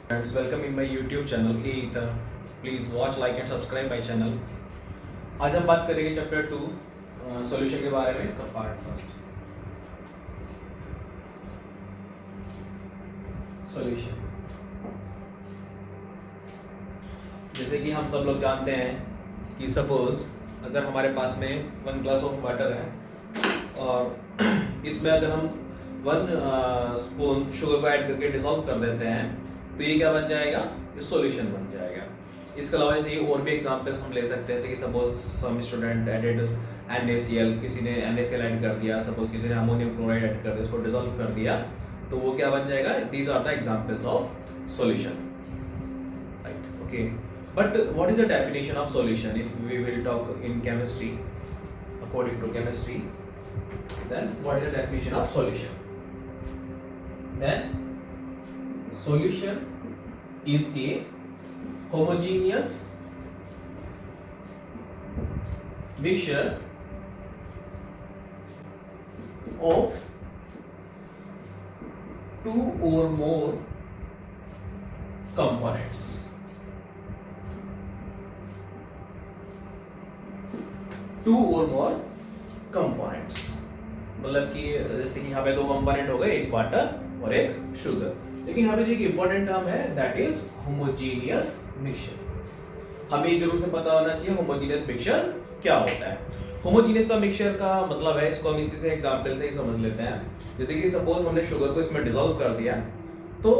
Friends, welcome in my YouTube channel A Ether. Please watch, like and subscribe my channel. आज हम बात करेंगे chapter 2 solution के बारे में, इसका पार्ट फर्स्ट सॉल्यूशन। जैसे कि हम सब लोग जानते हैं कि सपोज अगर हमारे पास में 1 ग्लास ऑफ वाटर है और इसमें अगर हम 1 स्पून शुगर को ऐड करके डिसॉल्व कर देते हैं तो ये क्या बन जाएगा, ये सॉल्यूशन बन जाएगा। इसके अलावा ऐसे और भी एग्जांपल्स हम ले सकते हैं, जैसे कि suppose some student added NaCl, किसी ने NaCl ऐड कर दिया, सपोज किसी ने अमोनियम क्लोराइड ऐड कर दिया, इसको डिसॉल्व कर दिया, तो वो क्या बन जाएगा। These are the examples of solution, right? Okay, but what is the definition of solution if we will talk in chemistry, according to chemistry, then what is the definition of solution? Then solution is a homogeneous mixture of 2 or more components. Two or more components मतलब कि जैसे कि यहाँ पे 2 component हो गए, एक water और एक शुगर। लेकिन यहाँ पे जो एक इंपॉर्टेंट टर्म है दैट इज होमोजीनियस मिक्सचर। हमें जरूर से पता होना चाहिए होमोजीनियस मिक्सचर क्या होता है। होमोजीनियस का मिक्सचर का मतलब है, इसको हम इसी से एग्जांपल से ही समझ लेते हैं। जैसे कि सपोज हमने शुगर को इसमें डिसॉल्व कर दिया, तो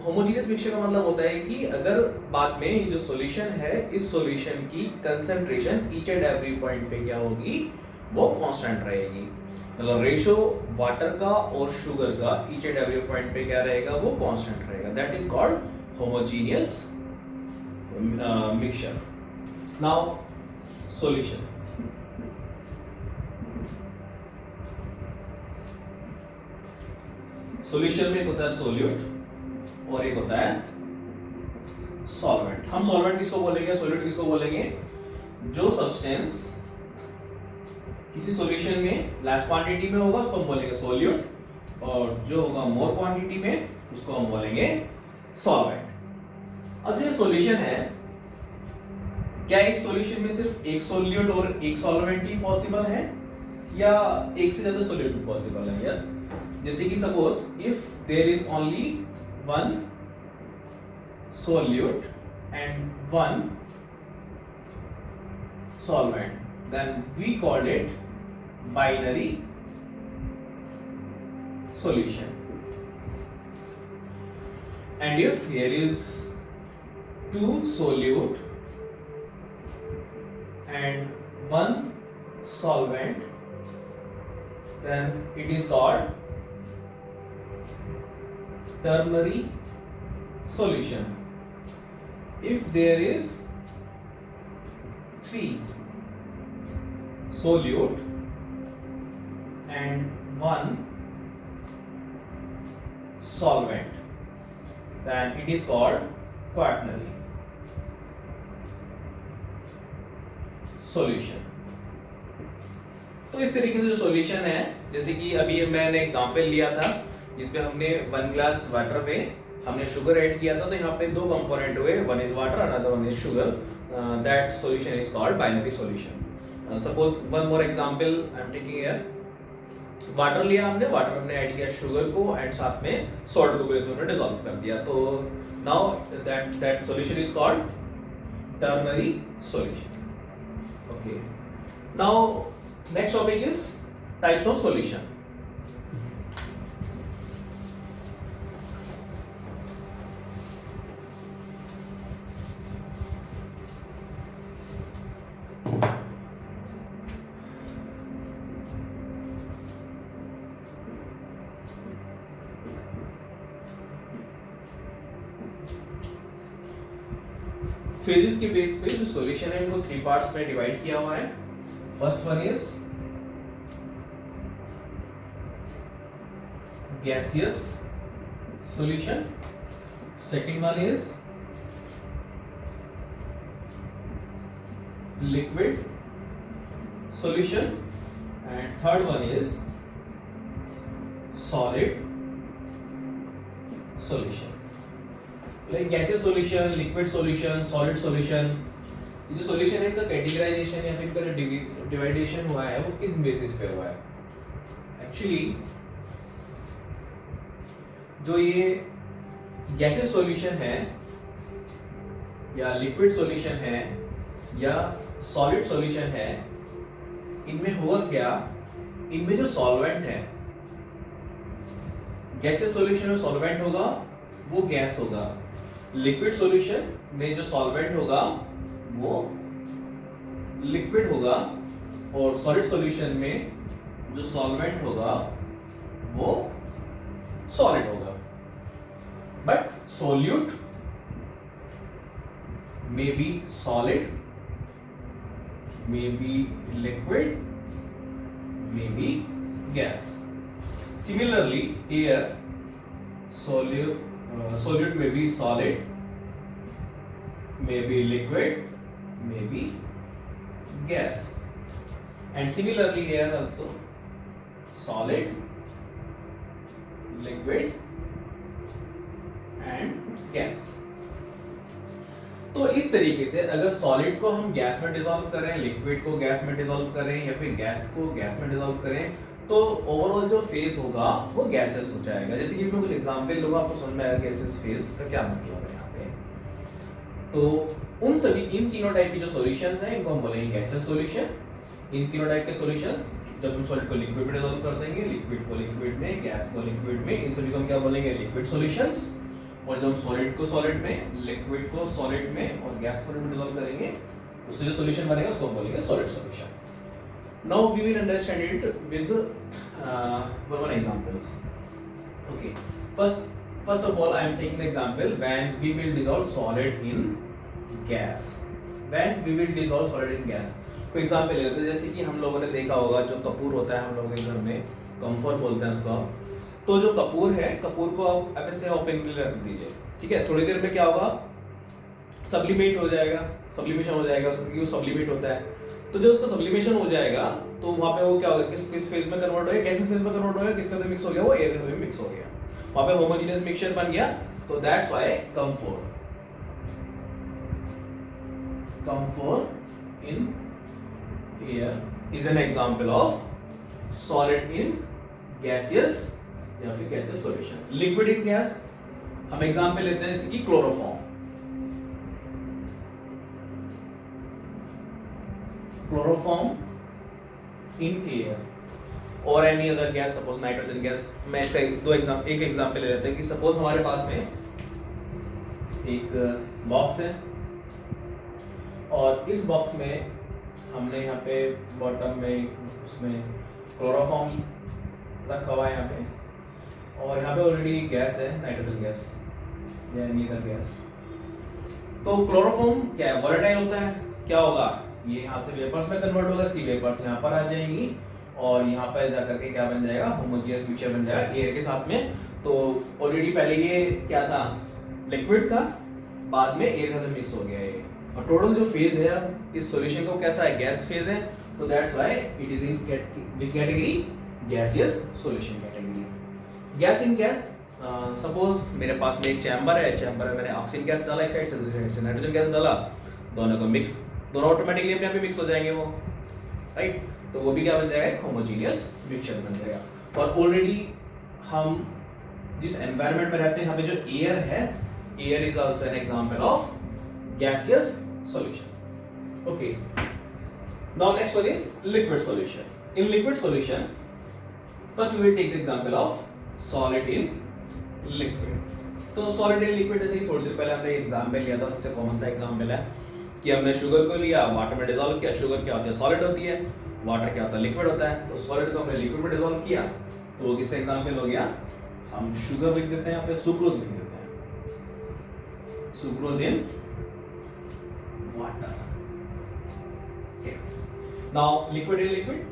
होमोजीनियस मिक्सचर का मतलब होता है कि अगर बाद में ये जो सॉल्यूशन है, इस सॉल्यूशन की concentration each and every point पे क्या होगी, वो कांस्टेंट रहेगी। मतलब रेशो वाटर का और शुगर का ईच एंड एवरी पॉइंट पे क्या रहेगा, वो कांस्टेंट रहेगा। That is called homogeneous mixture. Now solution, solution में एक होता है सोल्यूट और एक होता है सॉल्वेंट। हम सॉल्वेंट किसको बोलेंगे, सॉल्यूट किसको बोलेंगे, जो सब्सटेंस किसी सॉल्यूशन में लेस क्वांटिटी में होगा उसको हम बोलेंगे सोल्यूट, और जो होगा मोर क्वांटिटी में उसको हम बोलेंगे सॉल्वेंट। अब जो ये सॉल्यूशन है, क्या इस सॉल्यूशन में सिर्फ एक सोल्यूट और एक सॉल्वेंट ही पॉसिबल है या एक से ज्यादा सोल्यूट भी पॉसिबल है? यस। जैसे कि suppose if there is only 1 solute and 1 solvent, then we called it binary solution. And if here is 2 solute and 1 solvent, then it is called ternary solution. If there is 3 solute and 1 solvent, then it is called quaternary solution. तो इस तरीके से जो solution है, जैसे कि अभी मैंने एग्जांपल लिया था जिसमें हमने 1 ग्लास वाटर में हमने शुगर ऐड किया था, तो यहाँ पे 2 कंपोनेंट हुए, one is water another one is sugar. That solution is called binary solution. Suppose one more example I am taking here, water लिया हमने, वाटर हमने ऐड किया शुगर को एंड साथ में सॉल्ट को भी इसमें डिसॉल्व कर दिया, तो now that solution is called ternary solution. Okay, now next topic is types of solution. Phases के बेस पे जो सॉल्यूशन है उनको 3 पार्ट्स में डिवाइड किया हुआ है। First one is gaseous solution, second one is liquid solution, and third one is solid solution. Like gaseous solution, liquid solution, solid solution, ये जो सॉल्यूशन है इनका कैटेगराइजेशन या फिर इनका डिवाइडेशन हुआ है वो किस बेसिस पे हुआ है? एक्चुअली जो ये गैसियस सॉल्यूशन है या लिक्विड सॉल्यूशन है या सॉलिड सॉल्यूशन है, इनमें हुआ क्या, इनमें जो सॉल्वेंट है, गैसियस सॉल्यूशन में सॉल्वेंट होगा वो गैस होगा, लिक्विड सॉल्यूशन में जो सॉल्वेंट होगा वो लिक्विड होगा, और सॉलिड सॉल्यूशन में जो सॉल्वेंट होगा वो सॉलिड होगा. But solute may be solid, may be liquid, may be gas. Similarly, air solute may be solid, may be liquid, may be gas. And similarly, air also solid, liquid and gas. तो इस तरीके से अगर solid को हम gas में dissolve करें, liquid को गैस में डिसॉल्व करें या फिर गैस को गैस में डिसॉल्व करें, तो ओवरऑल जो फेज होगा वो गैसेस हो जाएगा. जैसे कि मैं कुछ एग्जांपल लूंगा, आपको समझ में आएगा गैसेस फेज का क्या मतलब है यहाँ पे. तो उन सभी इन तीनों टाइप की जो सॉल्यूशंस हैं इनको हम बोलेंगे गैसेस सॉल्यूशन. इन तीनों टाइप के सॉल्यूशन, जब हम सॉलिड को लिक्विड में डिसॉल्व कर देंगे, लिक्विड को लिक्विड में, गैस को लिक्विड में, इन सभी को हम क्या बोलेंगे? Liquid solutions. और जब सॉलिड को सॉलिड में, लिक्विड को सॉलिड में और गैस को डिसॉल्व करेंगे, उससे जो सॉल्यूशन बनेगा उसको हम बोलेंगे solid solution. Now we will understand it with one examples. Okay, first of all I am taking example when we will dissolve solid in gas. When we will dissolve solid in gas, कोई example ले लेते हैं. जैसे कि हम लोगों ने देखा होगा जो कपूर होता है हम लोगों के घर में, कम्फर बोलते हैं उसको. तो जो कपूर है, कपूर को आप ऐसे ओपन के लिए रख दीजिए, ठीक है. थोड़ी देर में क्या होगा? सब्लिमेट हो जाएगा, सब्लिमेशन हो जाएगा उसको, क्योंकि वो सब्लिमेट होता है. तो जब उसका सब्लिमेशन हो जाएगा तो वहां पे वो क्या होगा? किस फेज में कन्वर्ट हो गया? कैसे फेज में कन्वर्ट हो गया? किसके अंदर मिक्स हो गया? वो एयर में मिक्स हो गया. वहां पे होमोजेनियस मिक्सचर बन गया. तो that's why camphor in air is an example of solid in gaseous या फिर gases solution. Liquid in gas हम एग्जांपल लेते हैं जैसे कि क्लोरोफॉर्म. क्लोरोफॉर्म इन एयर और any other gas, suppose nitrogen gas. मैं इसका एक एग्जांपल ले लेते हैं कि सपोज हमारे पास में एक बॉक्स है और इस बॉक्स में हमने यहाँ पे बॉटम में उसमें क्लोरोफॉर्म रखा हुआ है यहाँ पे, और यहाँ पे ऑलरेडी गैस है, नाइट्रोजन गैस या एनी अदर गैस. तो क्लोरोफॉर्म क्या है? वोलेटाइल होता है. क्या होगा? ये यहाँ से वेपर्स में कन्वर्ट होगा, इसकी वेपर्स यहाँ पर आ जाएंगी और यहाँ पर जाकर के क्या बन जाएगा? होमोजेनियस मिक्सचर बन जाएगा एयर के साथ में. तो ऑलरेडी पहले ये क्या था? लिक्विड था, बाद में एयर के साथ मिक्स हो गया ये. और टोटल जो फेज है इस सॉल्यूशन का कैसा है? गैस फेज है. तो that's why it is in which category? Gaseous solution category. Gas in gas, suppose मेरे पास में एक चैम्बर है, चैम्बर में मैंने ऑक्सीजन गैस डाला एक साइड से, दूसरी साइड से नाइट्रोजन गैस डाला, दोनों को मिक्स, दोनों ऑटोमेटिकली अपने आप ही मिक्स हो जाएंगे वो, राइट. तो वो भी क्या बन जाएगा? एक होमोजेनियस मिक्सचर बन जाएगा. और ऑलरेडी हम जिस एनवायरनमेंट में रहते हैं यहाँ पे जो एयर है, air is also an example of gaseous solution. Okay, now next one is liquid solution. In liquid solution first we will take the example of solid in liquid. तो सॉलिड इन लिक्विड जैसे कि थोड़ी देर पहले हमने example लिया था, सबसे common सा एग्जांपल है कि हमने शुगर को लिया, वाटर में डिसॉल्व किया. शुगर क्या होती है? सॉलिड होती है. वाटर क्या होता है? लिक्विड होता है. तो सॉलिड को हमने लिक्विड में डिसॉल्व किया, तो वो किसका एग्जांपल हो गया? हम शुगर लिख देते हैं, यहाँ पे सुक्रोज लिख देते हैं. Sucrose in water. Now liquid in liquid,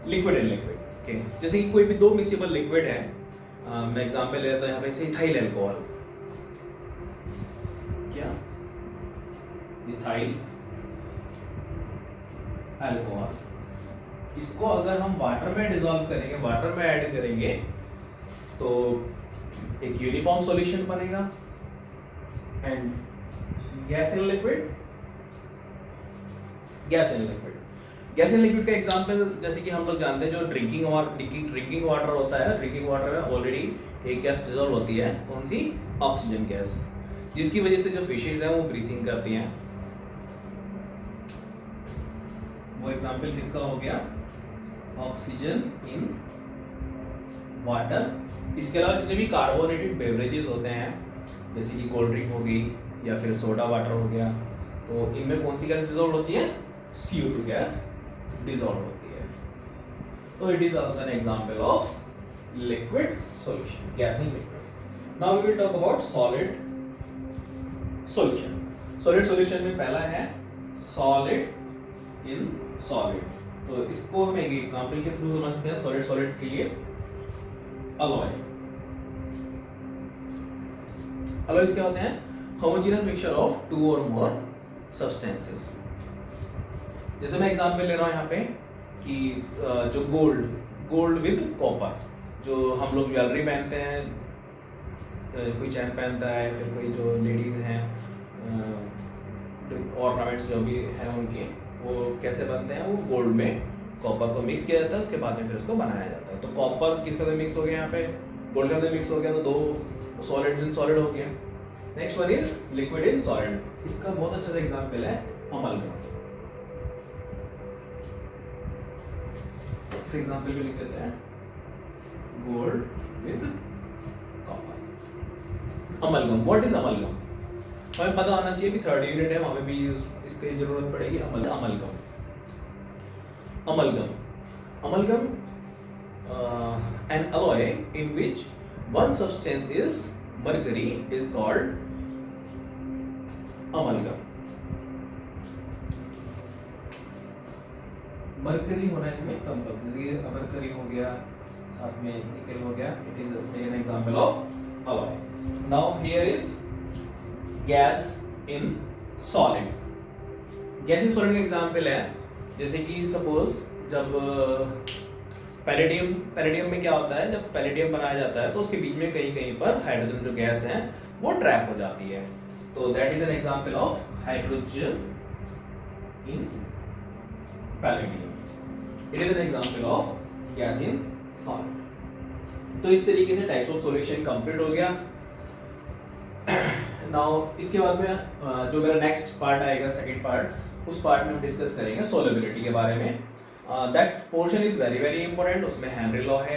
liquid in liquid. Okay, जैसे कि कोई भी दो मिक्सेबल लिक्विड है, मैं एग्जांपल लेता हूं यहाँ पे से इथाइल अल्कोहल. क्या? Ethyl alcohol. इसको अगर हम वाटर में डिसॉल्व करेंगे, वाटर में ऐड करेंगे, तो एक यूनिफॉर्म सॉल्यूशन बनेगा। And gas in liquid, gas in liquid, gas in liquid का एग्जांपल जैसे कि हम लोग जानते हैं जो ड्रिंकिंग वाटर होता है, ड्रिंकिंग वाटर में ऑलरेडी एक गैस डिसॉल्व होती है, कौन सी? ऑक्सीजन गैस, जिसकी वजह से जो फिशेज हैं वो ब्रीथिंग करती हैं। वो एग्जांपल किसका हो गया? Oxygen in water. इसके अलावा जितने भी कार्बोनेटेड बेवरेजेस होते हैं जैसे कि कोल्ड ड्रिंक हो गई या फिर सोडा वाटर हो गया, तो इनमें कौन सी गैस डिसॉल्व होती है? CO2 गैस डिसॉल्व होती है। तो it is also an example of liquid solution, gas in liquid. Now we will talk about solid solution. Solid solution में पहला है सॉलिड इन सॉलिड। तो इसको हम एक एग्जांपल के थ्रू समझते हैं। सॉलिड सॉलिड के लिए अलॉय। अलॉयज क्या होते हैं? होमोजेनियस मिक्सचर ऑफ टू और मोर सब्सटेंसेस। जैसे मैं एग्जांपल ले रहा हूं यहाँ पे कि जो गोल्ड विद कॉपर, जो हम लोग ज्वेलरी पहनते हैं, कोई चैन पहनता है, फिर कोई जो लेडीज हैं ऑर्नामेंट्स जो भी हैं उनके, वो कैसे बनते हैं? वो गोल्ड में कॉपर को मिक्स किया जाता है, उसके बाद में फिर उसको बनाया जाता है। तो कॉपर किसके अंदर मिक्स हो गया? यहाँ पे गोल्ड के अंदर मिक्स हो गया, तो दो सॉलिड इन सॉलिड हो गया। Next one is liquid in solid. इसका बहुत अच्छा सा एग्जांपल है अमलगम। इस एग्जांपल में लिख देते हैं gold with copper. Amalgam, what is amalgam? हमें पता होना चाहिए, भी थर्ड यूनिट है, वहां पे भी इसकी जरूरत पड़ेगी। Amalgam, amalgam, an alloy in which one substance is mercury is called amalgam. Mercury होना इसमें कंपल्सरी, मरकरी हो गया, साथ में निकल हो गया। It is an example of alloy. Now here is gas in solid. Gas in solid का एग्जांपल है जैसे कि सपोज जब पैलेडियम में क्या होता है, जब पैलेडियम बनाया जाता है तो उसके बीच में कहीं कहीं पर हाइड्रोजन जो गैस है वो ट्रैप हो जाती है। तो that is an example of hydrogen in palladium. It is an example of gas in solid. तो इस तरीके से टाइप्स ऑफ सॉल्यूशन कंप्लीट हो गया। नाउ इसके बाद में जो मेरा नेक्स्ट पार्ट आएगा, सेकंड पार्ट, उस पार्ट में हम डिस्कस करेंगे सोल्युबिलिटी के बारे में। That portion is very very important. उसमें हेनरी लॉ है,